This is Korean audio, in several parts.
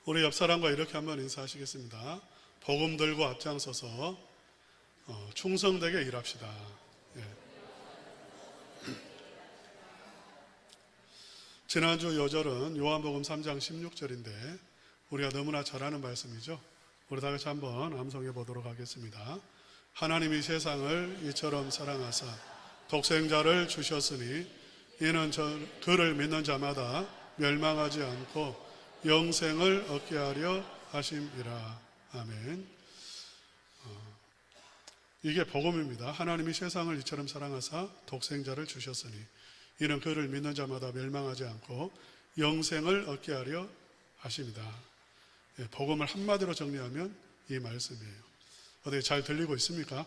우리 옆 사람과 이렇게 한번 인사하시겠습니다. 복음 들고 앞장서서 충성되게 일합시다. 예. 지난주 요절은 요한복음 3장 16절인데 우리가 너무나 잘 아는 말씀이죠. 우리 다 같이 한번 암송해 보도록 하겠습니다. 하나님이 세상을 이처럼 사랑하사 독생자를 주셨으니 이는 그를 믿는 자마다 멸망하지 않고 영생을 얻게 하려 하심이라. 아멘. 이게 복음입니다. 하나님이 세상을 이처럼 사랑하사 독생자를 주셨으니 이는 그를 믿는 자마다 멸망하지 않고 영생을 얻게 하려 하십니다. 예, 복음을 한마디로 정리하면 이 말씀이에요. 어떻게 잘 들리고 있습니까?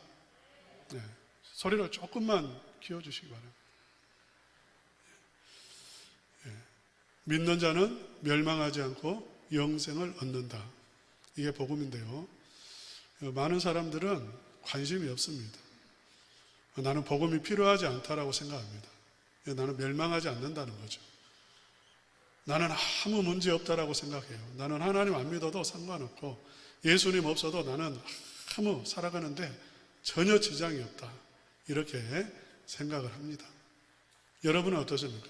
네, 소리를 조금만 키워주시기 바랍니다. 예, 믿는 자는 멸망하지 않고 영생을 얻는다. 이게 복음인데요. 많은 사람들은 관심이 없습니다. 나는 복음이 필요하지 않다라고 생각합니다. 나는 멸망하지 않는다는 거죠. 나는 아무 문제 없다라고 생각해요. 나는 하나님 안 믿어도 상관없고 예수님 없어도 나는 아무 살아가는데 전혀 지장이 없다. 이렇게 생각을 합니다. 여러분은 어떠십니까?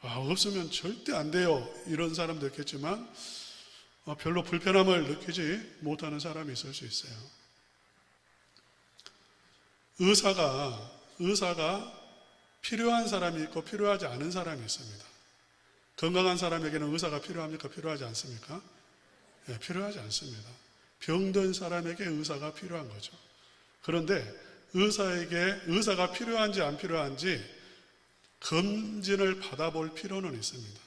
없으면 절대 안 돼요. 이런 사람도 있겠지만 별로 불편함을 느끼지 못하는 사람이 있을 수 있어요. 의사가 필요한 사람이 있고 필요하지 않은 사람이 있습니다. 건강한 사람에게는 의사가 필요합니까? 필요하지 않습니까? 네, 필요하지 않습니다. 병든 사람에게 의사가 필요한 거죠. 그런데 의사가 필요한지 안 필요한지 검진을 받아볼 필요는 있습니다.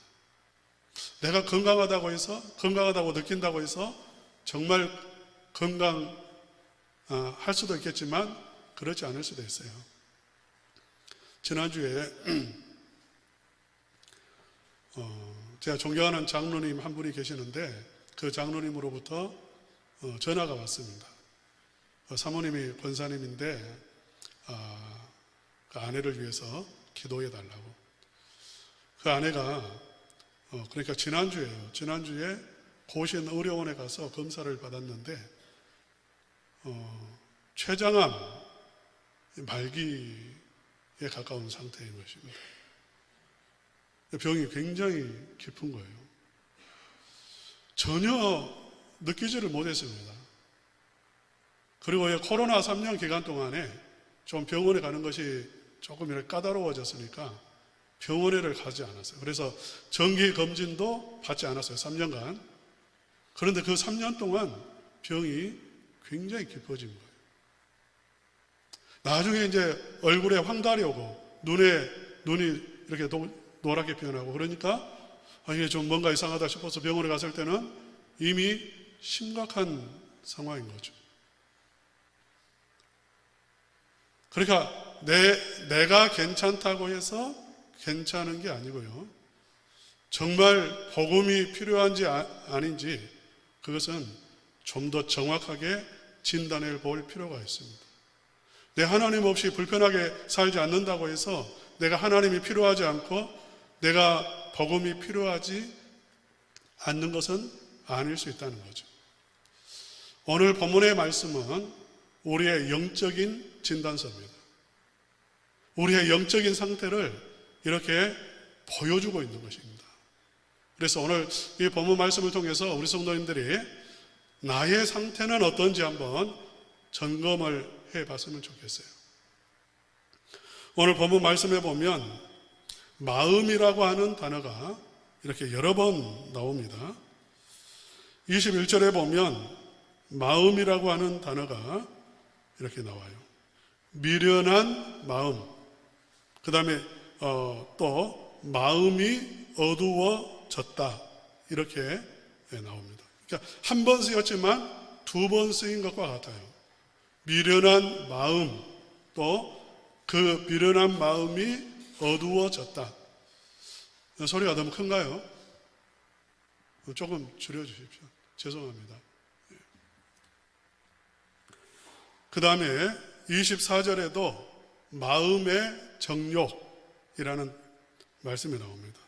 내가 건강하다고 느낀다고 해서 정말 건강할 수도 있겠지만 그렇지 않을 수도 있어요. 지난주에 제가 존경하는 장로님 한 분이 계시는데 그 장로님으로부터 전화가 왔습니다. 사모님이 권사님인데 그 아내를 위해서 기도해 달라고. 그 아내가 그러니까 지난주에요. 지난주에 고신 의료원에 가서 검사를 받았는데 췌장암 말기에 가까운 상태인 것입니다. 병이 굉장히 깊은 거예요. 전혀 느끼지를 못했습니다. 그리고 코로나 3년 기간 동안에 좀 병원에 가는 것이 조금 이렇게 까다로워졌으니까 병원에를 가지 않았어요. 그래서 정기 검진도 받지 않았어요. 3년간. 그런데 그 3년 동안 병이 굉장히 깊어진 거예요. 나중에 이제 얼굴에 황달이 오고 눈이 이렇게 노랗게 변하고 그러니까 이게 좀 뭔가 이상하다 싶어서 병원에 갔을 때는 이미 심각한 상황인 거죠. 그러니까 내가 괜찮다고 해서 괜찮은 게 아니고요. 정말 복음이 필요한지 아닌지 그것은 좀 더 정확하게 진단해 볼 필요가 있습니다. 내 하나님 없이 불편하게 살지 않는다고 해서 내가 하나님이 필요하지 않고 내가 복음이 필요하지 않는 것은 아닐 수 있다는 거죠. 오늘 본문의 말씀은 우리의 영적인 진단서입니다. 우리의 영적인 상태를 이렇게 보여주고 있는 것입니다. 그래서 오늘 이 본문 말씀을 통해서 우리 성도님들이 나의 상태는 어떤지 한번 점검을 해봤으면 좋겠어요. 오늘 본문 말씀에 보면 마음이라고 하는 단어가 이렇게 여러 번 나옵니다. 21절에 보면 마음이라고 하는 단어가 이렇게 나와요. 미련한 마음. 그 다음에 또 마음이 어두워졌다. 이렇게 나옵니다. 그러니까 한 번 쓰였지만 두 번 쓰인 것과 같아요. 미련한 마음, 또 그 미련한 마음이 어두워졌다. 소리가 너무 큰가요? 조금 줄여주십시오. 죄송합니다. 그 다음에 24절에도 마음의 정욕이라는 말씀이 나옵니다.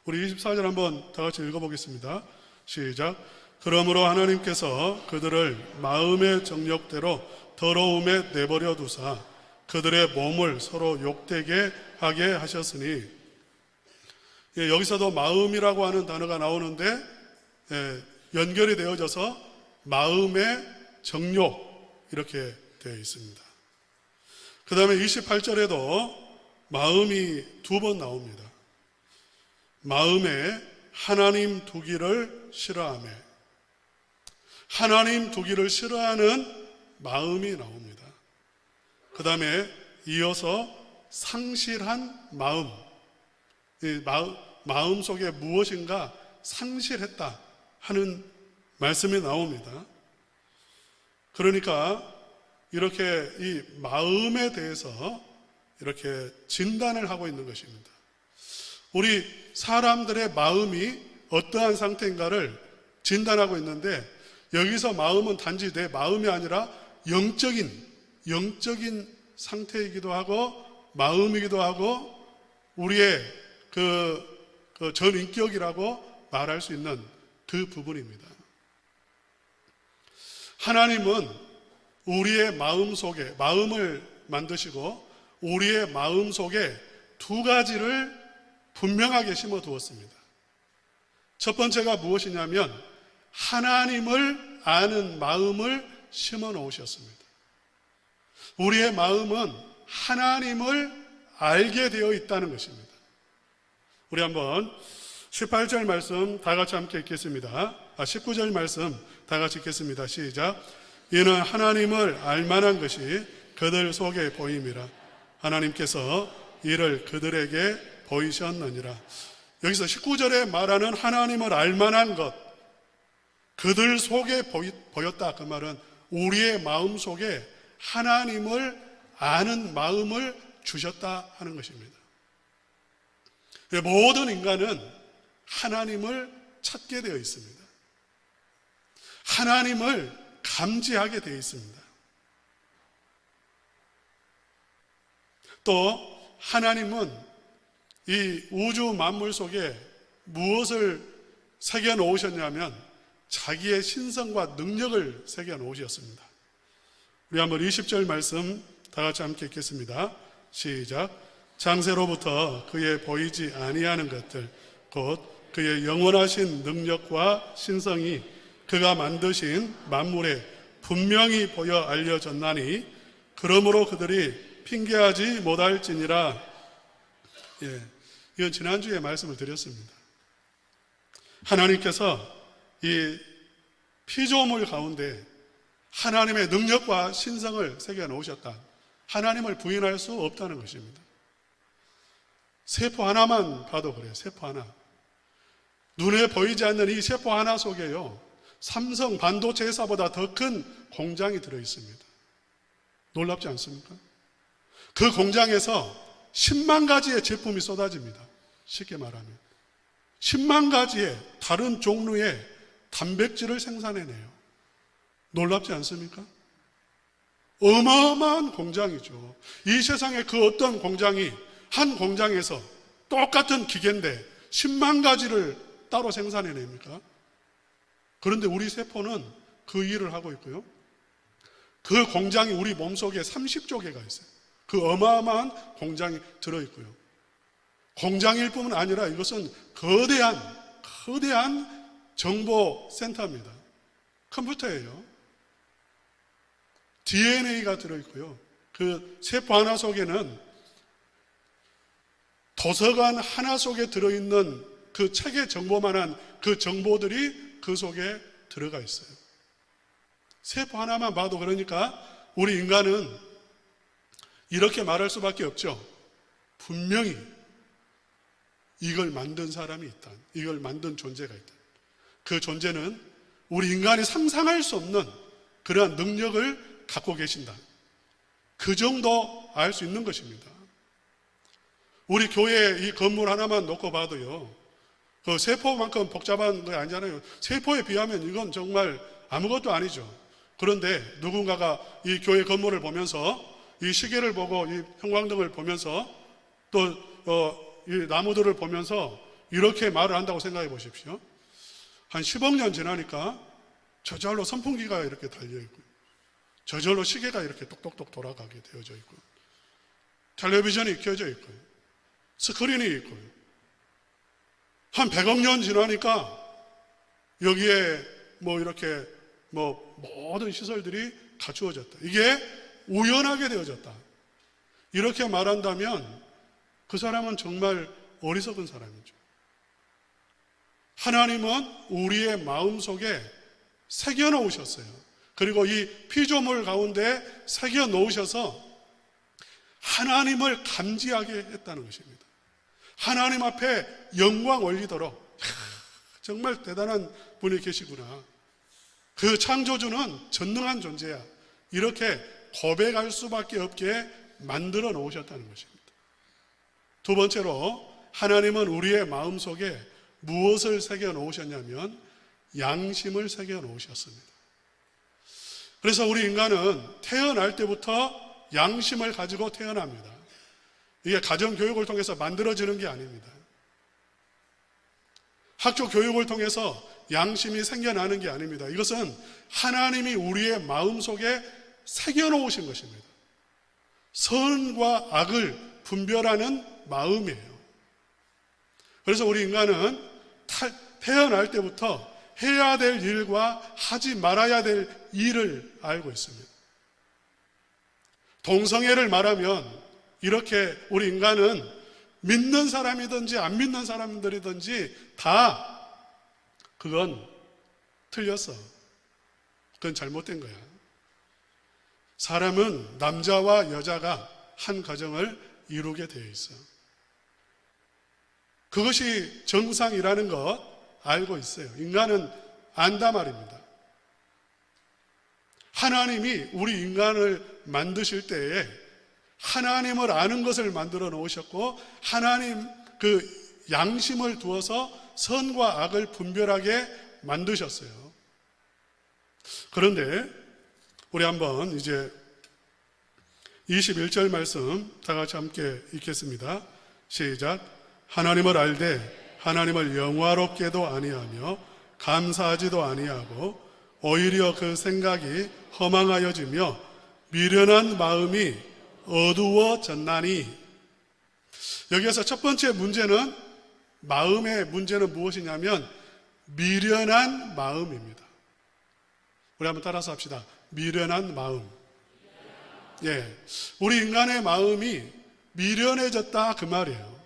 우리 24절 한번 다 같이 읽어보겠습니다. 시작. 그러므로 하나님께서 그들을 마음의 정욕대로 더러움에 내버려 두사 그들의 몸을 서로 욕되게 하게 하셨으니, 여기서도 마음이라고 하는 단어가 나오는데 연결이 되어져서 마음의 정욕 이렇게 되어 있습니다. 그 다음에 28절에도 마음이 두 번 나옵니다. 마음에 하나님 두기를 싫어하며, 하나님 두기를 싫어하는 마음이 나옵니다. 그 다음에 이어서 상실한 마음, 마음 속에 무엇인가 상실했다 하는 말씀이 나옵니다. 그러니까 이렇게 이 마음에 대해서 이렇게 진단을 하고 있는 것입니다. 우리 사람들의 마음이 어떠한 상태인가를 진단하고 있는데, 여기서 마음은 단지 내 마음이 아니라 영적인 상태이기도 하고 마음이기도 하고 우리의 그 전인격이라고 말할 수 있는 그 부분입니다. 하나님은 우리의 마음 속에, 마음을 만드시고 우리의 마음 속에 두 가지를 분명하게 심어 두었습니다. 첫 번째가 무엇이냐면 하나님을 아는 마음을 심어 놓으셨습니다. 우리의 마음은 하나님을 알게 되어 있다는 것입니다. 우리 한번 18절 말씀 다 같이 함께 읽겠습니다. 19절 말씀 다 같이 읽겠습니다. 시작. 이는 하나님을 알만한 것이 그들 속에 보임이라. 하나님께서 이를 그들에게 보이셨느니라. 여기서 19절에 말하는 하나님을 알만한 것, 그들 속에 보였다. 그 말은 우리의 마음 속에 하나님을 아는 마음을 주셨다 하는 것입니다. 모든 인간은 하나님을 찾게 되어 있습니다. 하나님을 감지하게 되어 있습니다. 또 하나님은 이 우주 만물 속에 무엇을 새겨 놓으셨냐면 자기의 신성과 능력을 새겨 놓으셨습니다. 우리 한번 20절 말씀 다 같이 함께 읽겠습니다. 시작. 장세로부터 그의 보이지 아니하는 것들 곧 그의 영원하신 능력과 신성이 그가 만드신 만물에 분명히 보여 알려졌나니 그러므로 그들이 핑계하지 못할지니라. 이건 지난주에 말씀을 드렸습니다. 하나님께서 이 피조물 가운데 하나님의 능력과 신성을 새겨 놓으셨다. 하나님을 부인할 수 없다는 것입니다. 세포 하나만 봐도 그래요. 세포 하나. 눈에 보이지 않는 이 세포 하나 속에요, 삼성 반도체 회사보다 더 큰 공장이 들어 있습니다. 놀랍지 않습니까? 그 공장에서 10만 가지의 제품이 쏟아집니다. 쉽게 말하면 10만 가지의 다른 종류의 단백질을 생산해내요. 놀랍지 않습니까? 어마어마한 공장이죠. 이 세상에 그 어떤 공장이 한 공장에서 똑같은 기계인데 10만 가지를 따로 생산해냅니까? 그런데 우리 세포는 그 일을 하고 있고요, 그 공장이 우리 몸속에 30조 개가 있어요. 그 어마어마한 공장이 들어있고요, 공장일 뿐만 아니라 이것은 거대한 정보센터입니다. 컴퓨터예요. DNA가 들어있고요, 그 세포 하나 속에는 도서관 하나 속에 들어있는 그 책의 정보만한 그 정보들이 그 속에 들어가 있어요. 세포 하나만 봐도 그러니까 우리 인간은 이렇게 말할 수밖에 없죠. 분명히 이걸 만든 사람이 있다. 이걸 만든 존재가 있다. 그 존재는 우리 인간이 상상할 수 없는 그러한 능력을 갖고 계신다. 그 정도 알 수 있는 것입니다. 우리 교회 이 건물 하나만 놓고 봐도요, 그 세포만큼 복잡한 거 아니잖아요. 세포에 비하면 이건 정말 아무것도 아니죠. 그런데 누군가가 이 교회 건물을 보면서 이 시계를 보고 이 형광등을 보면서 또 이 나무들을 보면서 이렇게 말을 한다고 생각해 보십시오. 한 10억 년 지나니까 저절로 선풍기가 이렇게 달려있고, 저절로 시계가 이렇게 똑똑똑 돌아가게 되어져 있고, 텔레비전이 켜져 있고요, 스크린이 있고요. 한 100억 년 지나니까 여기에 이렇게 모든 시설들이 갖추어졌다. 이게 우연하게 되어졌다. 이렇게 말한다면 그 사람은 정말 어리석은 사람이죠. 하나님은 우리의 마음속에 새겨 놓으셨어요. 그리고 이 피조물 가운데 새겨 놓으셔서 하나님을 감지하게 했다는 것입니다. 하나님 앞에 영광 올리도록, 정말 대단한 분이 계시구나, 그 창조주는 전능한 존재야, 이렇게 고백할 수밖에 없게 만들어 놓으셨다는 것입니다. 두 번째로, 하나님은 우리의 마음속에 무엇을 새겨 놓으셨냐면 양심을 새겨 놓으셨습니다. 그래서 우리 인간은 태어날 때부터 양심을 가지고 태어납니다. 이게 가정교육을 통해서 만들어지는 게 아닙니다. 학교 교육을 통해서 양심이 생겨나는 게 아닙니다. 이것은 하나님이 우리의 마음속에 새겨놓으신 것입니다. 선과 악을 분별하는 마음이에요. 그래서 우리 인간은 태어날 때부터 해야 될 일과 하지 말아야 될 일을 알고 있습니다. 동성애를 말하면 이렇게 우리 인간은 믿는 사람이든지 안 믿는 사람들이든지 다 그건 틀렸어, 그건 잘못된 거야. 사람은 남자와 여자가 한 가정을 이루게 되어 있어. 그것이 정상이라는 것 알고 있어요. 인간은 안다 말입니다. 하나님이 우리 인간을 만드실 때에 하나님을 아는 것을 만들어 놓으셨고, 하나님 그 양심을 두어서 선과 악을 분별하게 만드셨어요. 그런데 우리 한번 이제 21절 말씀 다 같이 함께 읽겠습니다. 시작. 하나님을 알되 하나님을 영화롭게도 아니하며 감사하지도 아니하고 오히려 그 생각이 허망하여지며 미련한 마음이 어두워졌나니. 여기에서 첫 번째 문제는, 마음의 문제는 무엇이냐면 미련한 마음입니다. 우리 한번 따라서 합시다. 미련한 마음. 예, 우리 인간의 마음이 미련해졌다 그 말이에요.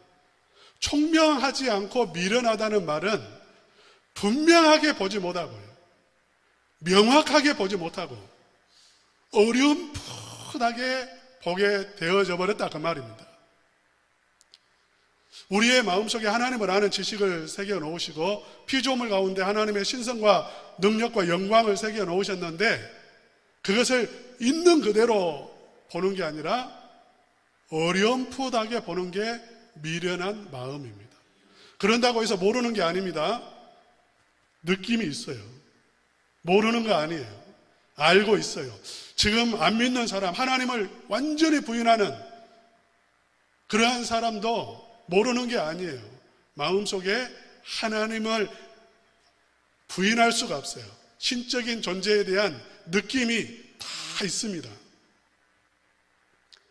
총명하지 않고 미련하다는 말은 분명하게 보지 못하고요, 명확하게 보지 못하고 어렴풋하게 보게 되어져 버렸다 그 말입니다. 우리의 마음속에 하나님을 아는 지식을 새겨 놓으시고 피조물 가운데 하나님의 신성과 능력과 영광을 새겨 놓으셨는데, 그것을 있는 그대로 보는 게 아니라 어렴풋하게 보는 게 미련한 마음입니다. 그런다고 해서 모르는 게 아닙니다. 느낌이 있어요. 모르는 거 아니에요. 알고 있어요. 지금 안 믿는 사람, 하나님을 완전히 부인하는 그러한 사람도 모르는 게 아니에요. 마음속에 하나님을 부인할 수가 없어요. 신적인 존재에 대한 느낌이 다 있습니다.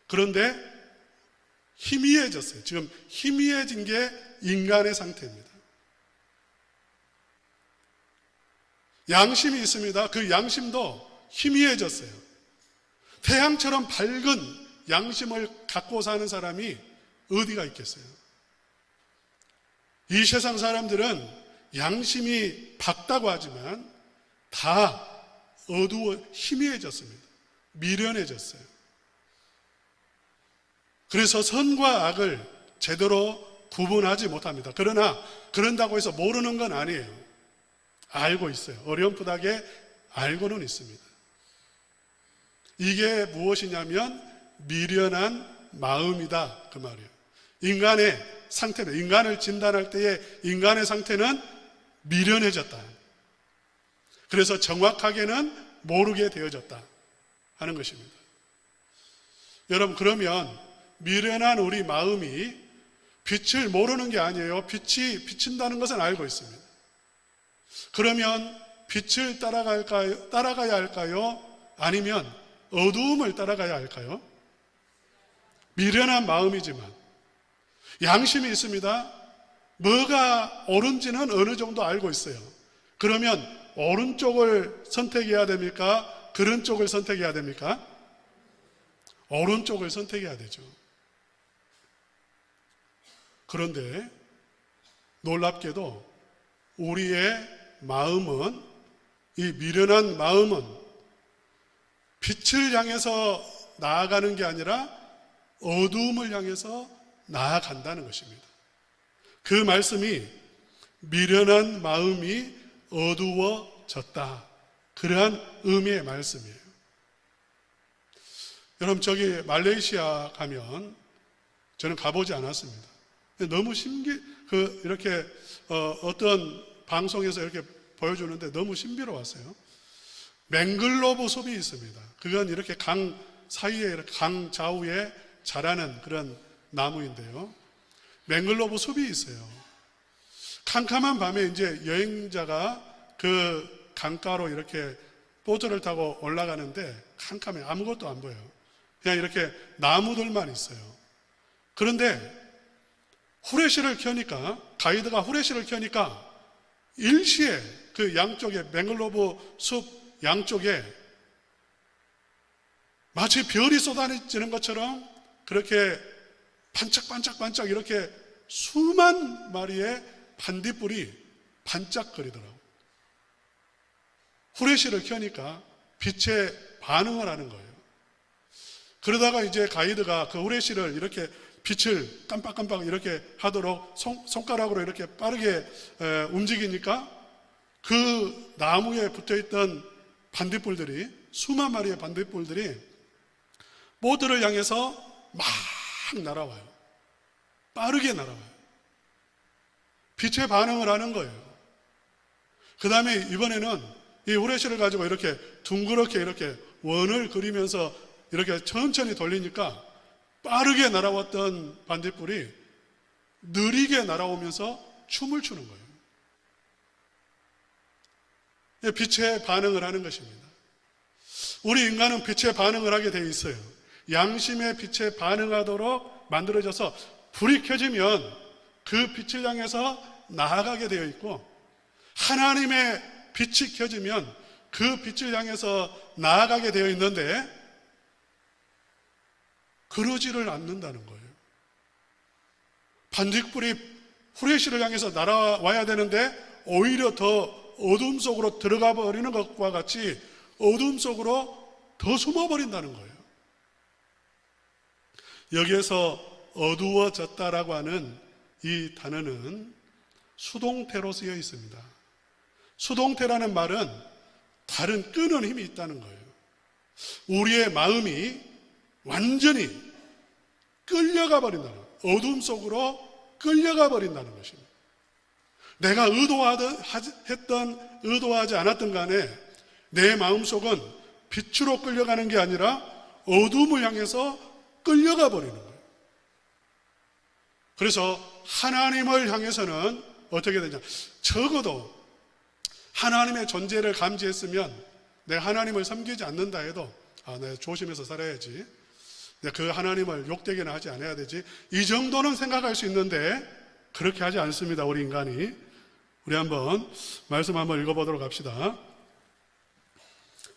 그런데 희미해졌어요. 지금 희미해진 게 인간의 상태입니다. 양심이 있습니다. 그 양심도 희미해졌어요. 태양처럼 밝은 양심을 갖고 사는 사람이 어디가 있겠어요? 이 세상 사람들은 양심이 밝다고 하지만 다 어두워 희미해졌습니다. 미련해졌어요. 그래서 선과 악을 제대로 구분하지 못합니다. 그러나 그런다고 해서 모르는 건 아니에요. 알고 있어요. 어렴풋하게 알고는 있습니다. 이게 무엇이냐면 미련한 마음이다 그 말이에요. 인간의 상태는, 인간을 진단할 때의 인간의 상태는 미련해졌다. 그래서 정확하게는 모르게 되어졌다 하는 것입니다. 여러분, 그러면 미련한 우리 마음이 빛을 모르는 게 아니에요. 빛이 비친다는 것은 알고 있습니다. 그러면 빛을 따라가야 할까요? 아니면 어두움을 따라가야 할까요? 미련한 마음이지만 양심이 있습니다. 뭐가 옳은지는 어느 정도 알고 있어요. 그러면 오른쪽을 선택해야 됩니까? 그른 쪽을 선택해야 됩니까? 오른쪽을 선택해야 되죠. 그런데 놀랍게도 우리의 마음은, 이 미련한 마음은 빛을 향해서 나아가는 게 아니라 어두움을 향해서 나아간다는 것입니다. 그 말씀이 미련한 마음이 어두워졌다, 그러한 의미의 말씀이에요. 여러분, 저기 말레이시아 가면, 저는 가보지 않았습니다. 너무 이렇게 어떤 방송에서 이렇게 보여주는데 너무 신비로웠어요. 맹글로브 숲이 있습니다. 그건 이렇게 강 사이에, 강 좌우에 자라는 그런 나무인데요. 맹글로브 숲이 있어요. 캄캄한 밤에 이제 여행자가 그 강가로 이렇게 보트를 타고 올라가는데 캄캄해, 아무것도 안 보여요. 그냥 이렇게 나무들만 있어요. 그런데 후레쉬를 켜니까, 가이드가 후레쉬를 켜니까 일시에 그 양쪽에, 맹글로브 숲 양쪽에 마치 별이 쏟아지는 것처럼 그렇게 반짝반짝반짝 이렇게 수만 마리의 반딧불이 반짝거리더라고요. 후레쉬를 켜니까 빛에 반응을 하는 거예요. 그러다가 이제 가이드가 그 후레쉬를 이렇게 빛을 깜빡깜빡 이렇게 하도록 손가락으로 이렇게 빠르게 움직이니까 그 나무에 붙어있던 반딧불들이, 수만 마리의 반딧불들이 보트를 향해서 막 날아와요. 빠르게 날아와요. 빛에 반응을 하는 거예요. 그 다음에 이번에는 이 후레쉬를 가지고 이렇게 둥그렇게 이렇게 원을 그리면서 이렇게 천천히 돌리니까 빠르게 날아왔던 반딧불이 느리게 날아오면서 춤을 추는 거예요. 빛에 반응을 하는 것입니다. 우리 인간은 빛에 반응을 하게 되어 있어요. 양심의 빛에 반응하도록 만들어져서 불이 켜지면 그 빛을 향해서 나아가게 되어 있고, 하나님의 빛이 켜지면 그 빛을 향해서 나아가게 되어 있는데 그러지를 않는다는 거예요. 반딧불이 후레쉬를 향해서 날아와야 되는데 오히려 더 어둠 속으로 들어가 버리는 것과 같이 어둠 속으로 더 숨어버린다는 거예요. 여기에서 어두워졌다라고 하는 이 단어는 수동태로 쓰여 있습니다. 수동태라는 말은 다른 끄는 힘이 있다는 거예요. 우리의 마음이 완전히 끌려가 버린다는 거예요. 어둠 속으로 끌려가 버린다는 것입니다. 내가 의도하지 않았던 간에 내 마음속은 빛으로 끌려가는 게 아니라 어둠을 향해서 끌려가 버리는 거예요. 그래서 하나님을 향해서는 어떻게 되냐, 적어도 하나님의 존재를 감지했으면 내가 하나님을 섬기지 않는다 해도 내가 조심해서 살아야지, 내가 그 하나님을 욕되게는 하지 않아야 되지, 이 정도는 생각할 수 있는데 그렇게 하지 않습니다, 우리 인간이. 우리 한번 말씀 한번 읽어보도록 합시다.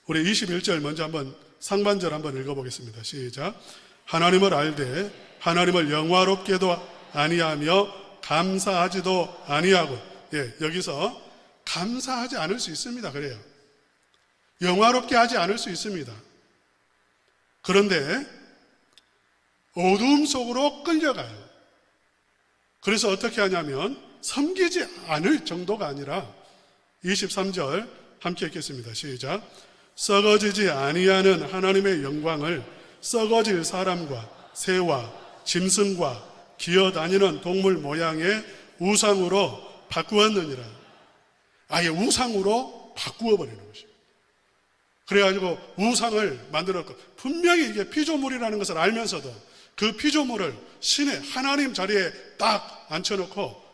우리 21절 먼저 한번 상반절 한번 읽어보겠습니다. 시작. 하나님을 알되 하나님을 영화롭게도 아니하며 감사하지도 아니하고. 여기서 감사하지 않을 수 있습니다. 그래요. 영화롭게 하지 않을 수 있습니다. 그런데 어두움 속으로 끌려가요. 그래서 어떻게 하냐면 섬기지 않을 정도가 아니라 23절 함께 읽겠습니다. 시작. 썩어지지 아니하는 하나님의 영광을 썩어질 사람과 새와 짐승과 기어다니는 동물 모양의 우상으로 바꾸었느니라. 아예 우상으로 바꾸어버리는 것입니다. 그래가지고 우상을 만들었고, 분명히 이게 피조물이라는 것을 알면서도 그 피조물을 신의 하나님 자리에 딱 앉혀놓고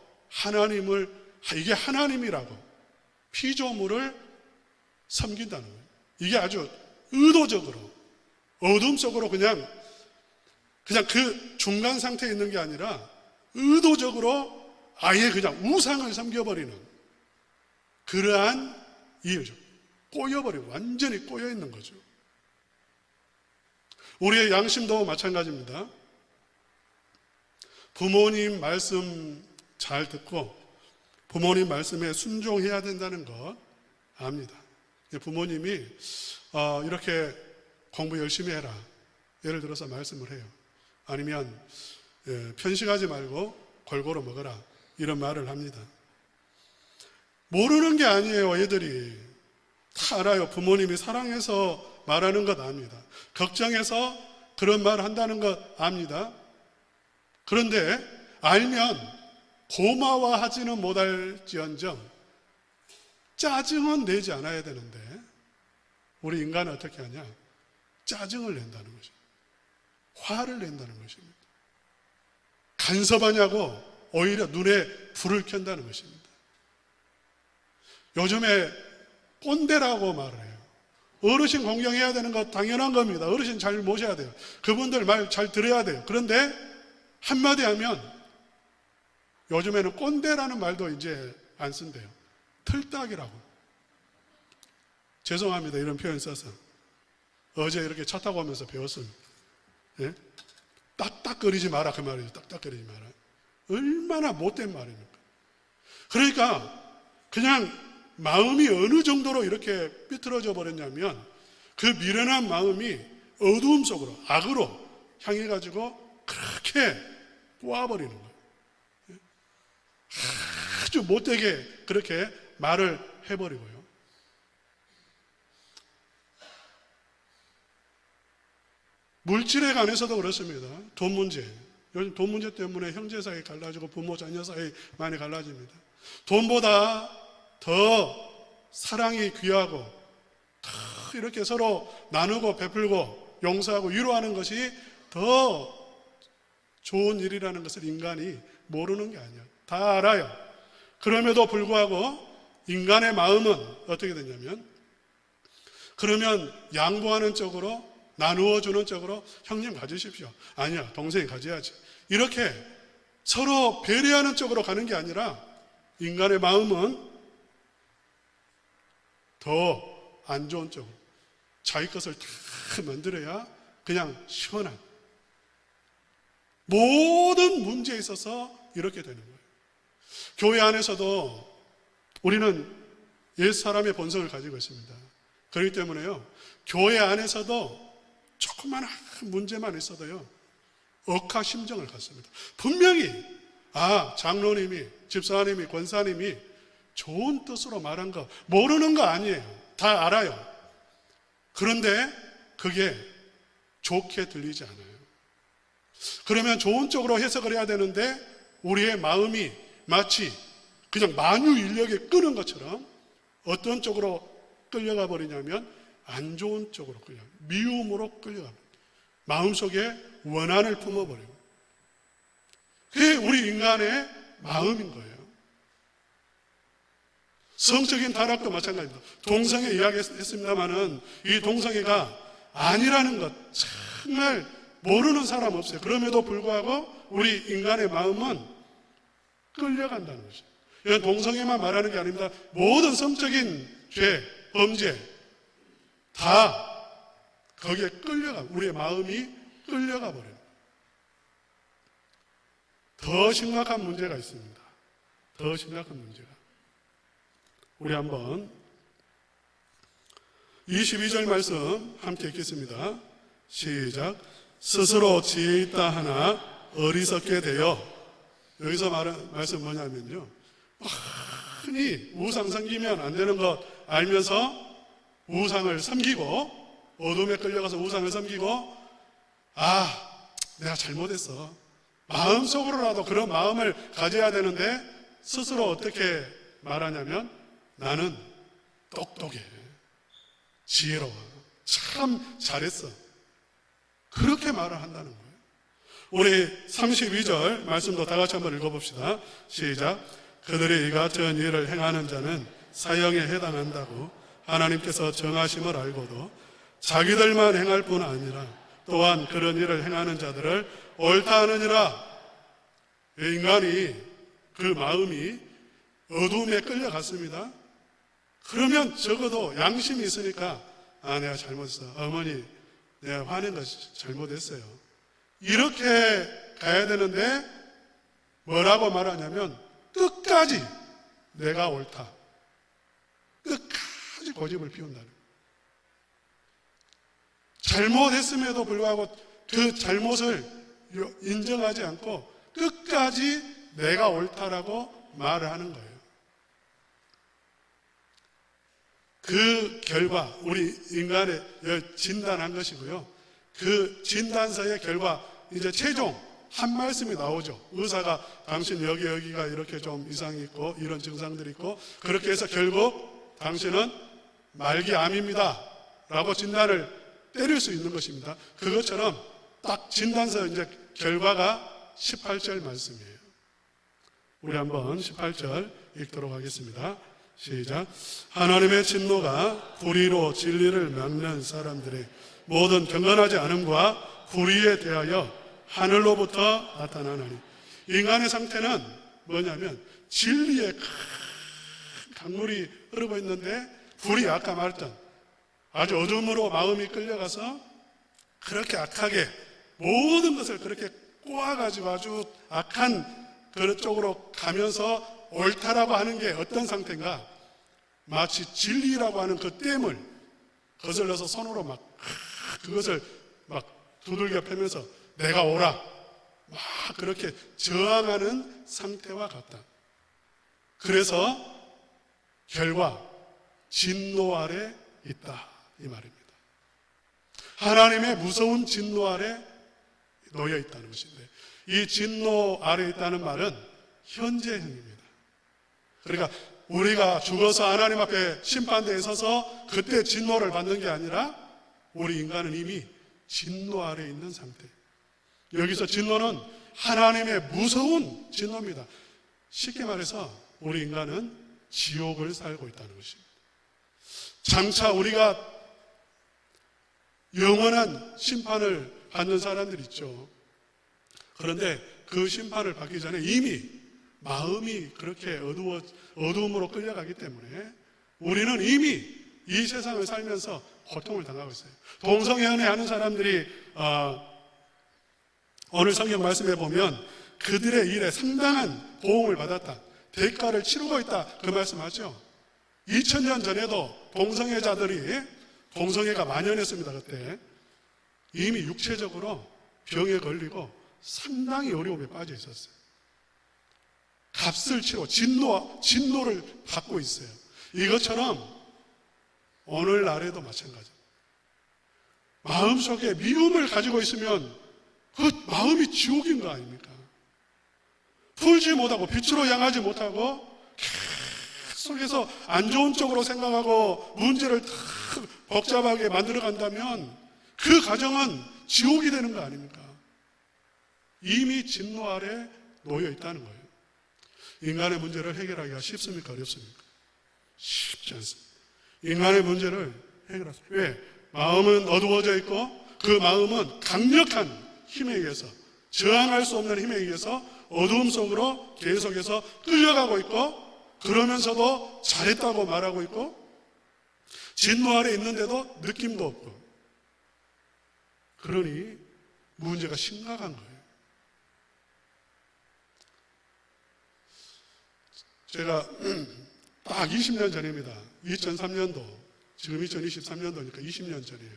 이게 하나님이라고 피조물을 섬긴다는 거예요. 이게 아주 의도적으로 어둠 속으로 그냥 그 중간 상태에 있는 게 아니라 의도적으로 아예 그냥 우상을 섬겨버리는 그러한 이유죠. 꼬여버리고 완전히 꼬여있는 거죠. 우리의 양심도 마찬가지입니다. 부모님 말씀 잘 듣고 부모님 말씀에 순종해야 된다는 것 압니다. 부모님이 이렇게 공부 열심히 해라, 예를 들어서 말씀을 해요. 아니면 편식하지 말고 골고루 먹어라, 이런 말을 합니다. 모르는 게 아니에요. 애들이 다 알아요. 부모님이 사랑해서 말하는 것 압니다. 걱정해서 그런 말을 한다는 것 압니다. 그런데 알면 고마워하지는 못할지언정 짜증은 내지 않아야 되는데 우리 인간은 어떻게 하냐? 짜증을 낸다는 것입니다. 화를 낸다는 것입니다. 간섭하냐고 오히려 눈에 불을 켠다는 것입니다. 요즘에 꼰대라고 말을 해요. 어르신 공경해야 되는 거 당연한 겁니다. 어르신 잘 모셔야 돼요. 그분들 말 잘 들어야 돼요. 그런데 한마디 하면 요즘에는 꼰대라는 말도 이제 안 쓴대요. 틀딱이라고. 죄송합니다. 이런 표현 써서. 어제 이렇게 차 타고 오면서 배웠습니다. 예? 딱딱거리지 마라, 그 말이죠. 딱딱거리지 마라. 얼마나 못된 말입니까? 그러니까 그냥 마음이 어느 정도로 이렇게 삐뚤어져 버렸냐면 그 미련한 마음이 어두움 속으로, 악으로 향해가지고 그렇게 꼬아버리는 거예요. 아주 못되게 그렇게 말을 해버리고요. 물질에 관해서도 그렇습니다. 돈 문제. 요즘 돈 문제 때문에 형제 사이 갈라지고 부모 자녀 사이 많이 갈라집니다. 돈보다 더 사랑이 귀하고 더 이렇게 서로 나누고 베풀고 용서하고 위로하는 것이 더 좋은 일이라는 것을 인간이 모르는 게 아니에요. 다 알아요. 그럼에도 불구하고 인간의 마음은 어떻게 되냐면 그러면 양보하는 쪽으로, 나누어주는 쪽으로 형님 가지십시오. 아니야, 동생이 가져야지. 이렇게 서로 배려하는 쪽으로 가는 게 아니라 인간의 마음은 더 안 좋은 쪽으로 자기 것을 다 만들어야 그냥 시원한 모든 문제에 있어서 이렇게 되는 거예요. 교회 안에서도 우리는 옛 사람의 본성을 가지고 있습니다. 그렇기 때문에요, 교회 안에서도 조그만 문제만 있어도요 억하심정을 갖습니다. 분명히 장로님이, 집사님이, 권사님이 좋은 뜻으로 말한 거 모르는 거 아니에요. 다 알아요. 그런데 그게 좋게 들리지 않아요. 그러면 좋은 쪽으로 해석을 해야 되는데 우리의 마음이 마치 그냥 만유인력에 끄는 것처럼 어떤 쪽으로 끌려가 버리냐면 안 좋은 쪽으로 미움으로 끌려갑니다. 마음속에 원한을 품어버려요. 그게 우리 인간의 마음인 거예요. 성적인 타락도 마찬가지입니다. 동성애 이야기했습니다마는 이 동성애가 아니라는 것 정말 모르는 사람 없어요. 그럼에도 불구하고 우리 인간의 마음은 끌려간다는 것이죠. 이건 동성애만 말하는 게 아닙니다. 모든 성적인 죄, 범죄 다 거기에 우리의 마음이 끌려가 버려요. 더 심각한 문제가 있습니다. 더 심각한 문제가. 우리 한번 22절 말씀 함께 읽겠습니다. 시작. 스스로 지혜 있다 하나 어리석게 되어. 여기서 말씀 뭐냐면요, 흔히 우상 섬기면 안 되는 것 알면서 우상을 섬기고, 어둠에 끌려가서 우상을 섬기고, 내가 잘못했어, 마음속으로라도 그런 마음을 가져야 되는데 스스로 어떻게 말하냐면 나는 똑똑해, 지혜로워, 참 잘했어, 그렇게 말을 한다는 거예요. 우리 32절 말씀도 다 같이 한번 읽어봅시다. 시작. 그들이 이 같은 일을 행하는 자는 사형에 해당한다고 하나님께서 정하심을 알고도 자기들만 행할 뿐 아니라 또한 그런 일을 행하는 자들을 옳다 하느니라. 인간이 그 마음이 어둠에 끌려갔습니다. 그러면 적어도 양심이 있으니까 내가 잘못했어. 어머니 내가 화낸 거 잘못했어요. 이렇게 가야 되는데 뭐라고 말하냐면 끝까지 내가 옳다. 끝까지 고집을 피운다는 거예요. 잘못했음에도 불구하고 그 잘못을 인정하지 않고 끝까지 내가 옳다라고 말을 하는 거예요. 그 결과 우리 인간의 진단한 것이고요. 그 진단서의 결과 이제 최종 한 말씀이 나오죠. 의사가 당신 여기가 이렇게 좀 이상이 있고 이런 증상들이 있고 그렇게 해서 결국 당신은 말기암입니다 라고 진단을 때릴 수 있는 것입니다. 그것처럼 딱 진단서 이제 결과가 18절 말씀이에요. 우리 한번 18절 읽도록 하겠습니다. 시작. 하나님의 진노가 불의로 진리를 막는 사람들의 모든 경건하지 않음과 불의에 대하여 하늘로부터 나타나나니. 인간의 상태는 뭐냐면 진리의 큰 강물이 흐르고 있는데 불이 아까 말했던 아주 어둠으로 마음이 끌려가서 그렇게 악하게 모든 것을 그렇게 꼬아가지고 아주 악한 그쪽으로 가면서 옳다라고 하는 게 어떤 상태인가? 마치 진리라고 하는 그 댐을 거슬러서 손으로 막 그것을 막 두들겨 패면서 내가 옳아 막 그렇게 저항하는 상태와 같다. 그래서 결과 진노 아래 있다 이 말입니다. 하나님의 무서운 진노 아래 놓여 있다는 것인데 이 진노 아래 있다는 말은 현재형입니다. 그러니까 우리가 죽어서 하나님 앞에 심판대에 서서 그때 진노를 받는 게 아니라 우리 인간은 이미 진노 아래 있는 상태. 여기서 진노는 하나님의 무서운 진노입니다. 쉽게 말해서 우리 인간은 지옥을 살고 있다는 것입니다. 장차 우리가 영원한 심판을 받는 사람들이 있죠. 그런데 그 심판을 받기 전에 이미 마음이 그렇게 어두움으로 끌려가기 때문에 우리는 이미 이 세상을 살면서 고통을 당하고 있어요. 동성연애 하는 사람들이 오늘 성경 말씀에 보면 그들의 일에 상당한 보응을 받았다. 대가를 치르고 있다. 그 말씀하죠. 2000년 전에도 동성애자들이 동성애가 만연했습니다. 그때 이미 육체적으로 병에 걸리고 상당히 어려움에 빠져 있었어요. 값을 치고 진노를 받고 있어요. 이것처럼 오늘날에도 마찬가지입니다. 마음속에 미움을 가지고 있으면 그 마음이 지옥인 거 아닙니까? 풀지 못하고 빛으로 향하지 못하고 계속해서 안 좋은 쪽으로 생각하고 문제를 다 복잡하게 만들어 간다면 그 가정은 지옥이 되는 거 아닙니까? 이미 진노 아래 놓여 있다는 거예요. 인간의 문제를 해결하기가 쉽습니까? 어렵습니까? 쉽지 않습니다. 인간의 문제를 해결할 수. 왜? 마음은 어두워져 있고 그 마음은 강력한 힘에 의해서 저항할 수 없는 힘에 의해서 어두움 속으로 계속해서 끌려가고 있고 그러면서도 잘했다고 말하고 있고 진노 아래 있는데도 느낌도 없고 그러니 문제가 심각한 거예요. 제가 딱 20년 전입니다. 2003년도, 지금 2023년도니까 20년 전이에요.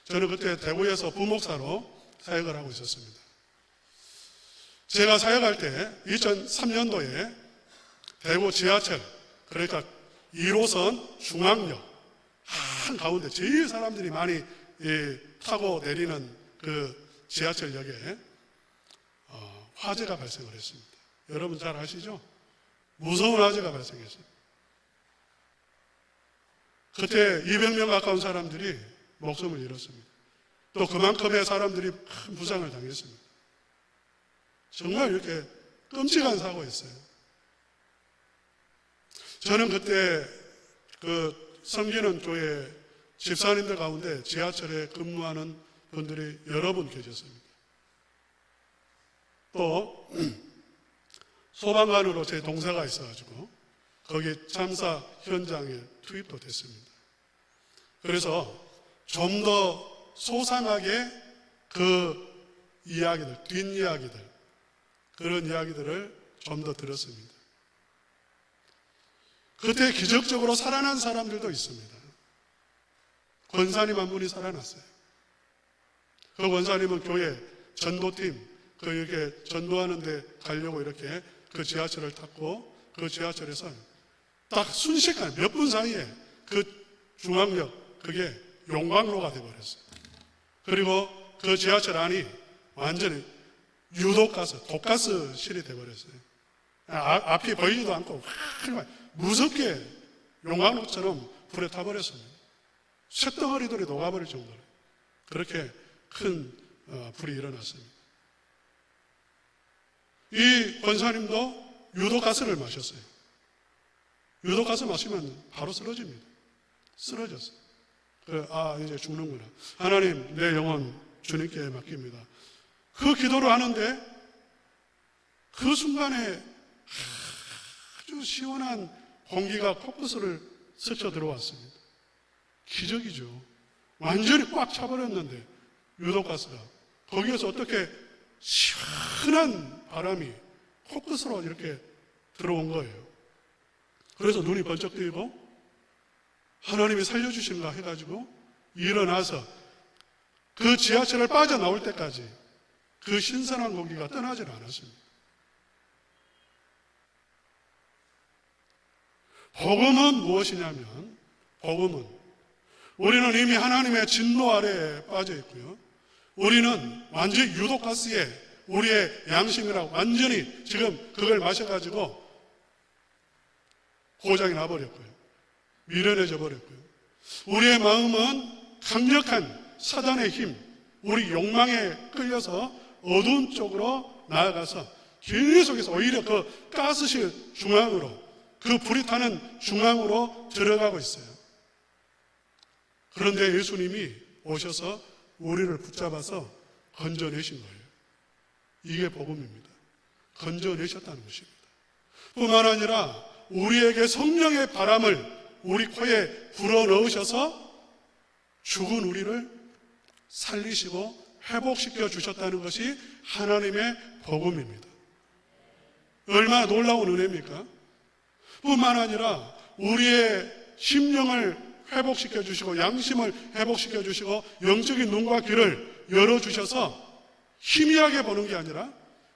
저는 그때 대구에서 부목사로 사역을 하고 있었습니다. 제가 사역할 때 2003년도에 대구 지하철, 그러니까 1호선 중앙역 한가운데 제일 사람들이 많이 타고 내리는 그 지하철역에 화재가 발생을 했습니다. 여러분 잘 아시죠? 무서운 화재가 발생했어요. 그때 200명 가까운 사람들이 목숨을 잃었습니다. 또 그만큼의 사람들이 큰 부상을 당했습니다. 정말 이렇게 끔찍한 사고였어요. 저는 그때 그 섬기는 교회 집사님들 가운데 지하철에 근무하는 분들이 여러 분 계셨습니다. 또 소방관으로 제 동사가 있어가지고 거기 참사 현장에 투입도 됐습니다. 그래서 좀 더 소상하게 그 이야기들, 뒷이야기들, 그런 이야기들을 좀 더 들었습니다. 그때 기적적으로 살아난 사람들도 있습니다. 권사님 한 분이 살아났어요. 그 권사님은 교회 전도팀, 그 이렇게 전도하는데 가려고 이렇게 그 지하철을 탔고, 그 지하철에서 딱 순식간에 몇 분 사이에 그 중앙역, 그게 용광로가 되어버렸어요. 그리고 그 지하철 안이 완전히 유독가스, 독가스실이 되어버렸어요. 앞이 보이지도 않고 무섭게 용광로처럼 불에 타버렸습니다. 쇳덩어리들이 녹아버릴 정도로 그렇게 큰 불이 일어났습니다. 이 권사님도 유독가스를 마셨어요. 유독가스 마시면 바로 쓰러집니다. 쓰러졌어요. 이제 죽는구나. 하나님, 내 영혼 주님께 맡깁니다. 그 기도를 하는데 그 순간에 아주 시원한 공기가 코끝을 스쳐 들어왔습니다. 기적이죠. 완전히 꽉 차버렸는데 유독가스가 거기에서 어떻게 시원한 바람이 코끝으로 이렇게 들어온 거예요. 그래서 눈이 번쩍 뜨이고 하나님이 살려주신가 해가지고 일어나서 그 지하철을 빠져나올 때까지 그 신선한 공기가 떠나질 않았습니다. 복음은 무엇이냐면, 복음은 우리는 이미 하나님의 진노 아래에 빠져 있고요. 우리는 완전히 유독가스에 우리의 양심이라고 완전히 지금 그걸 마셔가지고 고장이 나버렸고요. 미련해져 버렸고요. 우리의 마음은 강력한 사단의 힘, 우리 욕망에 끌려서 어두운 쪽으로 나아가서 계속해서 오히려 그 가스실 중앙으로, 그 불이 타는 중앙으로 들어가고 있어요. 그런데 예수님이 오셔서 우리를 붙잡아서 건져내신 거예요. 이게 복음입니다. 건져내셨다는 것입니다. 뿐만 아니라 우리에게 성령의 바람을 우리 코에 불어넣으셔서 죽은 우리를 살리시고 회복시켜 주셨다는 것이 하나님의 복음입니다. 얼마나 놀라운 은혜입니까? 뿐만 아니라 우리의 심령을 회복시켜 주시고 양심을 회복시켜 주시고 영적인 눈과 귀를 열어주셔서 희미하게 보는 게 아니라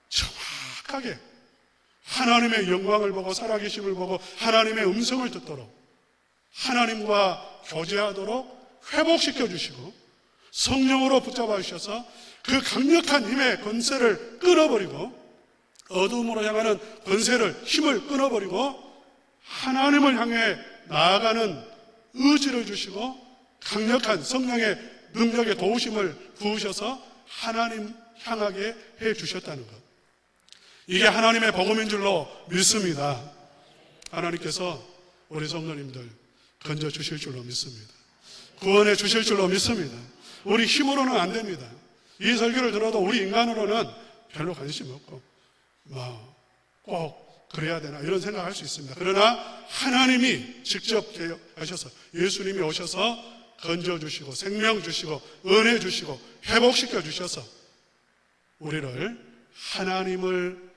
정확하게 하나님의 영광을 보고 살아계심을 보고 하나님의 음성을 듣도록 하나님과 교제하도록 회복시켜 주시고 성령으로 붙잡아 주셔서 그 강력한 힘의 권세를 끊어버리고 어둠으로 향하는 권세를, 힘을 끊어버리고 하나님을 향해 나아가는 의지를 주시고 강력한 성령의 능력의 도우심을 부으셔서 하나님 향하게 해 주셨다는 것. 이게 하나님의 복음인 줄로 믿습니다. 하나님께서 우리 성도님들 건져 주실 줄로 믿습니다. 구원해 주실 줄로 믿습니다. 우리 힘으로는 안 됩니다. 이 설교를 들어도 우리 인간으로는 별로 관심이 없고 꼭 그래야 되나 이런 생각할 수 있습니다. 그러나 하나님이 직접 하셔서 예수님이 오셔서 건져 주시고 생명 주시고 은혜 주시고 회복시켜 주셔서 우리를 하나님을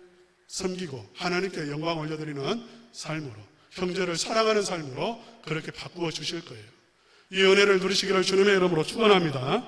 섬기고 하나님께 영광 올려드리는 삶으로, 형제를 사랑하는 삶으로 그렇게 바꾸어 주실 거예요. 이 은혜를 누리시기를 주님의 이름으로 축원합니다.